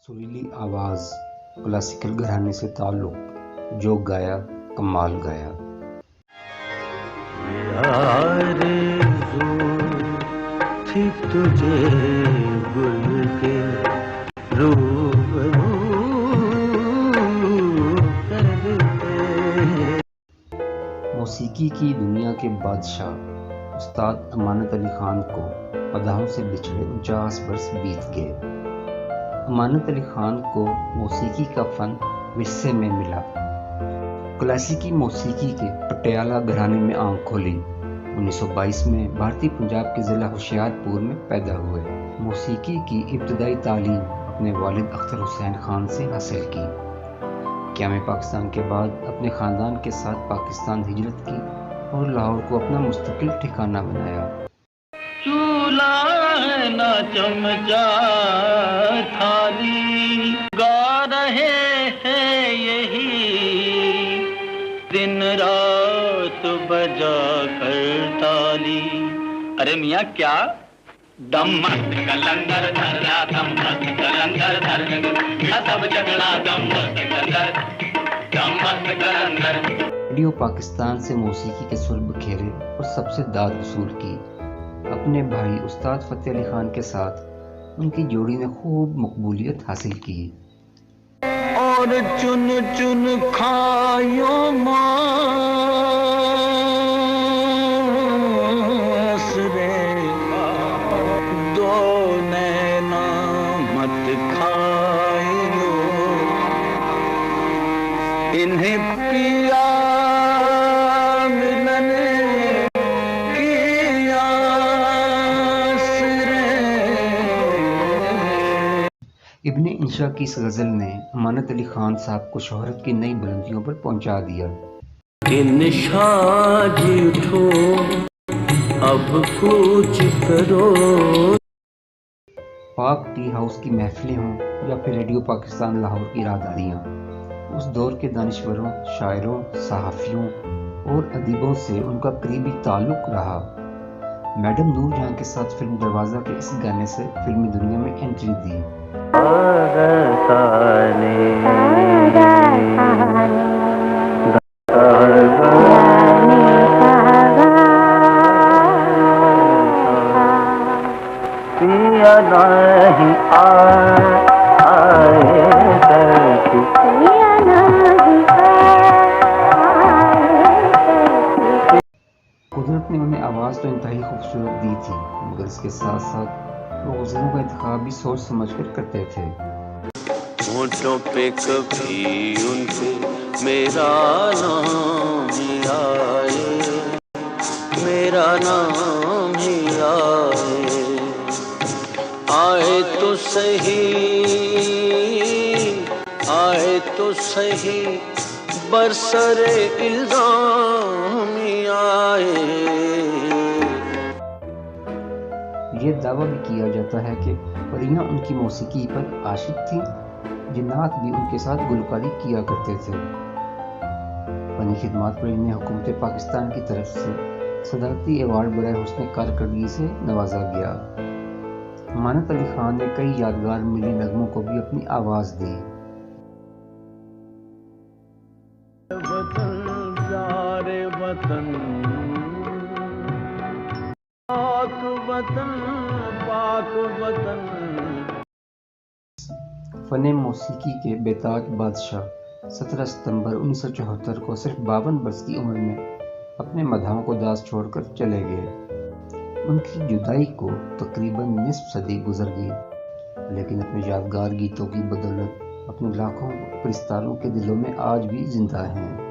سریلی آواز، کلاسیکل گھرانے سے تعلق، جو گایا کمال گایا۔ آرزو تھی تجھے گل کے روبرو کرتے۔ موسیقی کی دنیا کے بادشاہ استاد امانت علی خان کو مداحوں سے بچھڑے 49 برس بیت گئے۔ امانت علی خان کو موسیقی کا فن ورثے میں ملا۔ کلاسیکی موسیقی کے پٹیالہ گھرانے میں آنکھ کھولی۔ 1922 میں بھارتی پنجاب کے ضلع ہوشیار پور میں پیدا ہوئے۔ موسیقی کی ابتدائی تعلیم اپنے والد اختر حسین خان سے حاصل کی۔ قیام پاکستان کے بعد اپنے خاندان کے ساتھ پاکستان ہجرت کی اور لاہور کو اپنا مستقل ٹھکانہ بنایا۔ چولہا نہ چمچا تھالی گا رہے ہیں یہی دن رات بجا کر تالی۔ ارے میاں کیا دم مست کلندر دھرا دم مست کلندر دھر سب جگڑا دم مست کلندر دم مست کلندر۔ ریڈیو پاکستان سے موسیقی کے سر بکھیرے اور سب سے داد وصول کی۔ اپنے بھائی استاد فتح علی خان کے ساتھ ان کی جوڑی نے خوب مقبولیت حاصل کی۔ اور چن چن کھایوں رے دو نینا مت کھائیو انہیں پیا ملن کی آس رے۔ ابن انشا کی اس غزل نے امانت علی خان صاحب کو شہرت کی نئی بلندیوں پر پہنچا دیا۔ انشا جی اٹھو اب کچھ کرو۔ پاک ٹی ہاؤس کی محفلیں ہوں یا پھر ریڈیو پاکستان لاہور کی راداریاں، اس دور کے دانشوروں، شاعروں، صحافیوں اور ادیبوں سے ان کا قریبی تعلق رہا۔ میڈم نور جہاں کے ساتھ فلم دروازہ کے اس گانے سے فلمی دنیا میں انٹری دی۔ قدرت نے انہیں آواز تو انتہائی خوبصورت دی تھی، مگر اس کے ساتھ ساتھ وہ غزلوں کا انتخاب بھی سوچ سمجھ کر کرتے تھے۔ ہونٹوں پہ کبھی ان کے میرا نام ہی آئے، میرا نام ہی آئے، آئے تو صحیح، آئے تو صحیح برسر الزام ہی آئے۔ یہ دعویٰ بھی کیا جاتا ہے کہ پریاں ان کی موسیقی پر عاشق تھیں، جنات بھی ان کے ساتھ گلوکاری کیا کرتے تھے۔ فنی خدمات پر انہیں حکومت پاکستان کی طرف سے صدارتی ایوارڈ برائے حسن کارکردگی سے نوازا گیا۔ امانت علی خان نے کئی یادگار ملی نغموں کو بھی اپنی آواز دی۔ وطن پیارے وطن پاک وطن پاک وطن۔ فن موسیقی کے بیتاج بادشاہ 17 ستمبر 1974 کو صرف 52 برس کی عمر میں اپنے مداحوں کو داز چھوڑ کر چلے گئے۔ ان کی جدائی کو تقریباً نصف صدی گزر گئی، لیکن اپنے یادگار گیتوں کی بدولت اپنے لاکھوں پرستاروں کے دلوں میں آج بھی زندہ ہیں۔